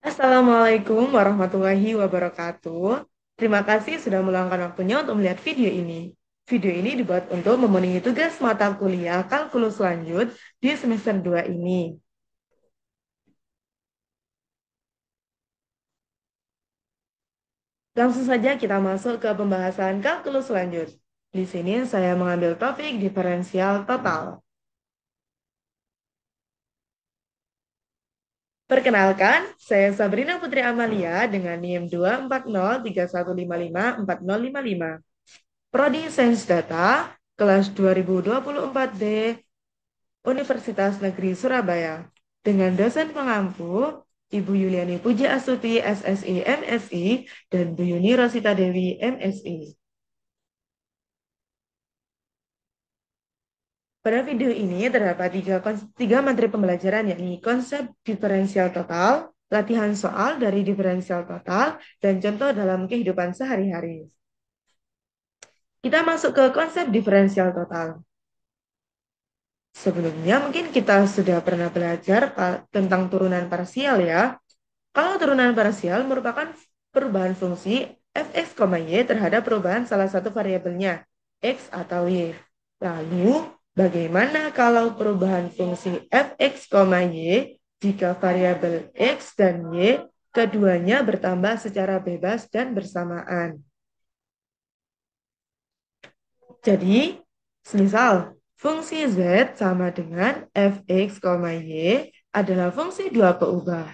Assalamualaikum warahmatullahi wabarakatuh. Terima kasih sudah meluangkan waktunya untuk melihat video ini. Video ini dibuat untuk memenuhi tugas mata kuliah kalkulus lanjut di semester 2 ini. Langsung saja kita masuk ke pembahasan kalkulus lanjut. Di sini saya mengambil topik diferensial total. Perkenalkan, saya Sabrina Putri Amalia dengan NIM 24031554055. Prodi Sains Data, kelas 2024D, Universitas Negeri Surabaya. Dengan dosen pengampu, Ibu Yuliani Puji Astuti, SSI, MSI, dan Bu Yuni Rosita Dewi, MSI. Pada video ini terdapat tiga materi pembelajaran, yakni konsep diferensial total, latihan soal dari diferensial total, dan contoh dalam kehidupan sehari-hari. Kita masuk ke konsep diferensial total. Sebelumnya mungkin kita sudah pernah belajar tentang turunan parsial ya. Kalau turunan parsial merupakan perubahan fungsi fx, y terhadap perubahan salah satu variabelnya, x atau y. Lalu, bagaimana kalau perubahan fungsi fx, y jika variabel x dan y keduanya bertambah secara bebas dan bersamaan? Jadi, misal fungsi z sama dengan fx, y adalah fungsi dua peubah.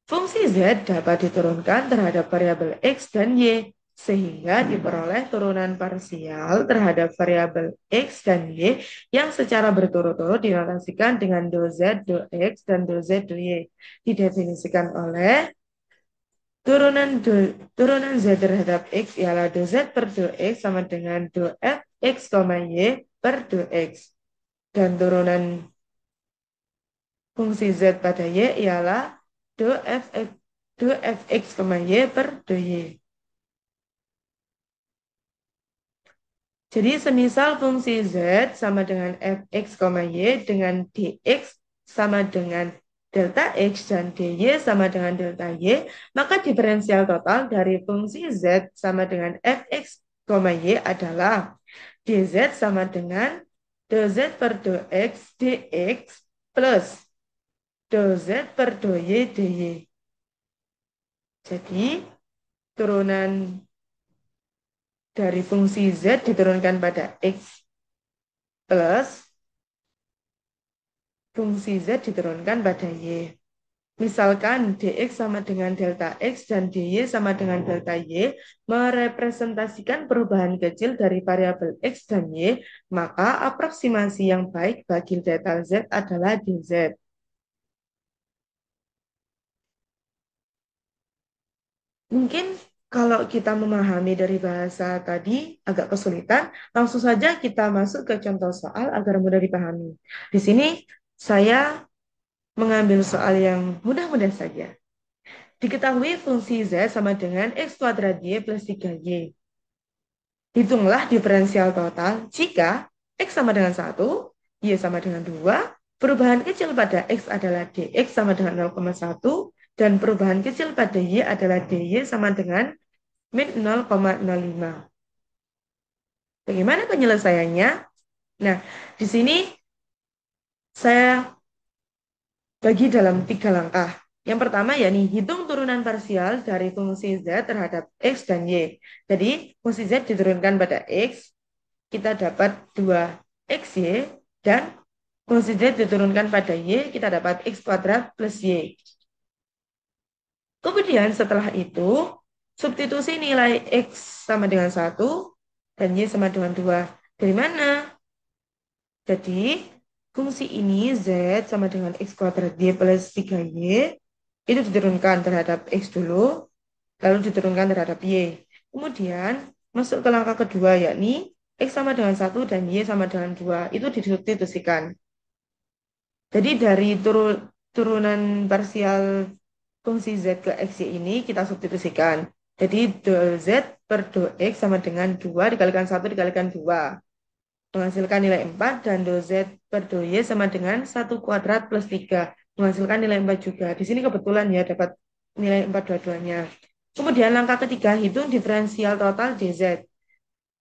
Fungsi z dapat diturunkan terhadap variabel x dan y, sehingga diperoleh turunan parsial terhadap variabel x dan y yang secara berturut-turut dinotasikan dengan do z, do x, dan do z, do y. Didefinisikan oleh turunan z terhadap x ialah do z per do x sama dengan do f x, y per do x. Dan turunan fungsi z pada y ialah do fx, y per do y. Jadi semisal fungsi z sama dengan fx, y dengan dx sama dengan delta x dan dy sama dengan delta y, maka diferensial total dari fungsi z sama dengan fx, y adalah dz sama dengan dz per do x dx plus dz per do y dy. Jadi turunan dari fungsi z diturunkan pada x plus fungsi z diturunkan pada y. Misalkan dx sama dengan delta x dan dy sama dengan delta y merepresentasikan perubahan kecil dari variabel x dan y, maka aproksimasi yang baik bagi delta z adalah dz. Mungkin kalau kita memahami dari bahasa tadi agak kesulitan, langsung saja kita masuk ke contoh soal agar mudah dipahami. Di sini saya mengambil soal yang mudah-mudah saja. Diketahui fungsi z sama dengan x kuadrat y plus 3y. Hitunglah diferensial total jika x sama dengan 1, y sama dengan 2, perubahan kecil pada x adalah dx sama dengan 0,1, dan perubahan kecil pada y adalah dy sama dengan min 0,05. Bagaimana penyelesaiannya? Nah, di sini saya bagi dalam 3 langkah. Yang pertama yakni hitung turunan parsial dari fungsi z terhadap x dan y. Jadi fungsi z diturunkan pada x, kita dapat 2xy, dan fungsi z diturunkan pada y, kita dapat x kuadrat plus y. Kemudian setelah itu, substitusi nilai x sama dengan 1 dan y sama dengan 2. Dari mana? Jadi fungsi ini z sama dengan x kuadrat y plus 3y itu diturunkan terhadap x dulu, lalu diturunkan terhadap y. Kemudian masuk ke langkah kedua, yakni x sama dengan 1 dan y sama dengan 2. Itu disubstitusikan. Jadi dari turunan parsial fungsi z ke x, y ini kita substitusikan. Jadi do z per do x sama dengan 2 dikalikan 1 dikalikan 2. Menghasilkan nilai 4, dan do z per do y sama dengan 1 kuadrat plus 3. Menghasilkan nilai 4 juga. Di sini kebetulan ya dapat nilai 422-nya. Kemudian langkah ketiga, hitung diferensial total DZ.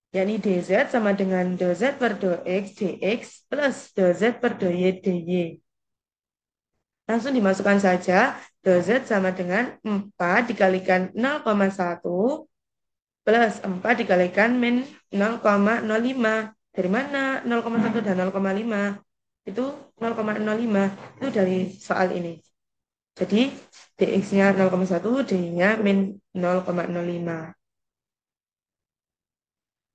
Yakni DZ sama dengan DZ per DX dx plus DZ per DY dy. Langsung dimasukkan saja, DZ sama dengan 4 dikalikan 0,1 plus 4 dikalikan min 0,05. Dari mana 0,1 dan 0,5? Itu 0,05. Itu dari soal ini. Jadi dx-nya 0,1, dy-nya min 0,05.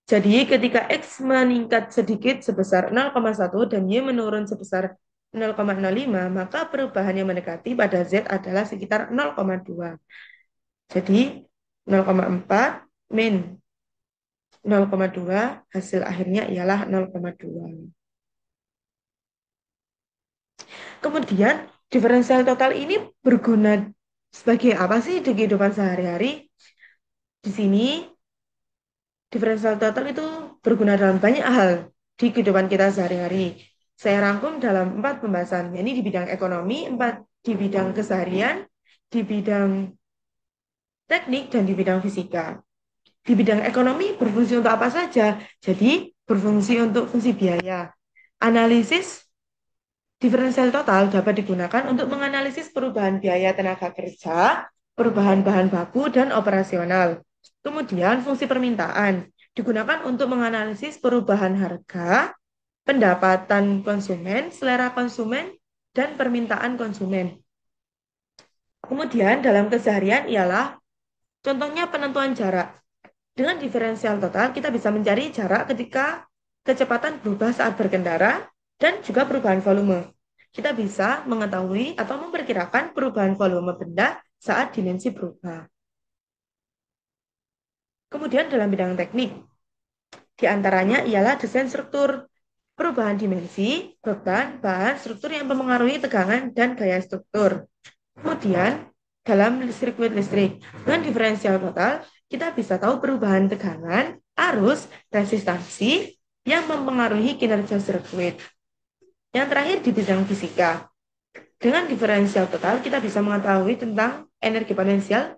Jadi ketika X meningkat sedikit sebesar 0,1 dan Y menurun sebesar 0,05, maka perubahan yang mendekati pada Z adalah sekitar 0,2. Jadi 0,4 min 0,2, hasil akhirnya ialah 0,2. Kemudian diferensial total ini berguna sebagai apa sih di kehidupan sehari-hari? Di sini diferensial total itu berguna dalam banyak hal di kehidupan kita sehari-hari. Saya rangkum dalam 4 pembahasan, yakni di bidang ekonomi, 4 di bidang keseharian, di bidang teknik, dan di bidang fisika. Di bidang ekonomi berfungsi untuk apa saja? Jadi berfungsi untuk fungsi biaya. Analisis diferensial total dapat digunakan untuk menganalisis perubahan biaya tenaga kerja, perubahan bahan baku, dan operasional. Kemudian fungsi permintaan digunakan untuk menganalisis perubahan harga, pendapatan konsumen, selera konsumen, dan permintaan konsumen. Kemudian dalam keseharian ialah contohnya penentuan jarak. Dengan diferensial total kita bisa mencari jarak ketika kecepatan berubah saat berkendara dan juga perubahan volume. Kita bisa mengetahui atau memperkirakan perubahan volume benda saat dimensi berubah. Kemudian dalam bidang teknik, di antaranya ialah desain struktur, perubahan dimensi, beban, bahan, struktur yang mempengaruhi tegangan dan gaya struktur. Kemudian dalam sirkuit listrik, dengan diferensial total, kita bisa tahu perubahan tegangan, arus, resistansi yang mempengaruhi kinerja sirkuit. Yang terakhir di bidang fisika, dengan diferensial total kita bisa mengetahui tentang energi potensial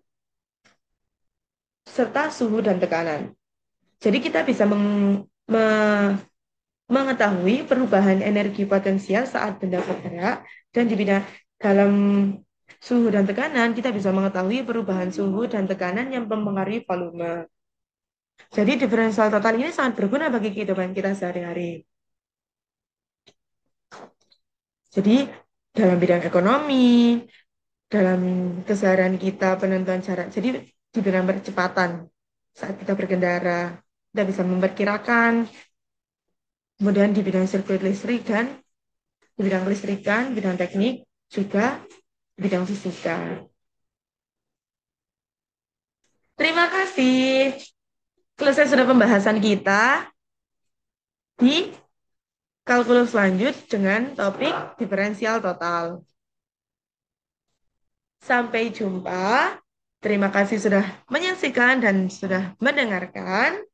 serta suhu dan tekanan. Jadi kita bisa mengetahui perubahan energi potensial saat benda bergerak, dan di bidang dalam suhu dan tekanan kita bisa mengetahui perubahan suhu dan tekanan yang mempengaruhi volume. Jadi diferensial total ini sangat berguna bagi kehidupan kita sehari-hari. Jadi dalam bidang ekonomi, dalam keseharian kita penentuan jarak. Jadi di bidang percepatan saat kita berkendara, kita bisa memperkirakan. Kemudian di bidang sirkuit listrik dan di bidang kelistrikan, bidang teknik, juga bidang fisika. Terima kasih. Selesai sudah pembahasan kita di kalkulus lanjut dengan topik diferensial total. Sampai jumpa. Terima kasih sudah menyaksikan dan sudah mendengarkan.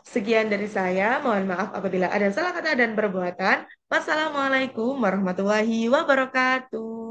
Sekian dari saya. Mohon maaf apabila ada salah kata dan perbuatan. Wassalamualaikum warahmatullahi wabarakatuh.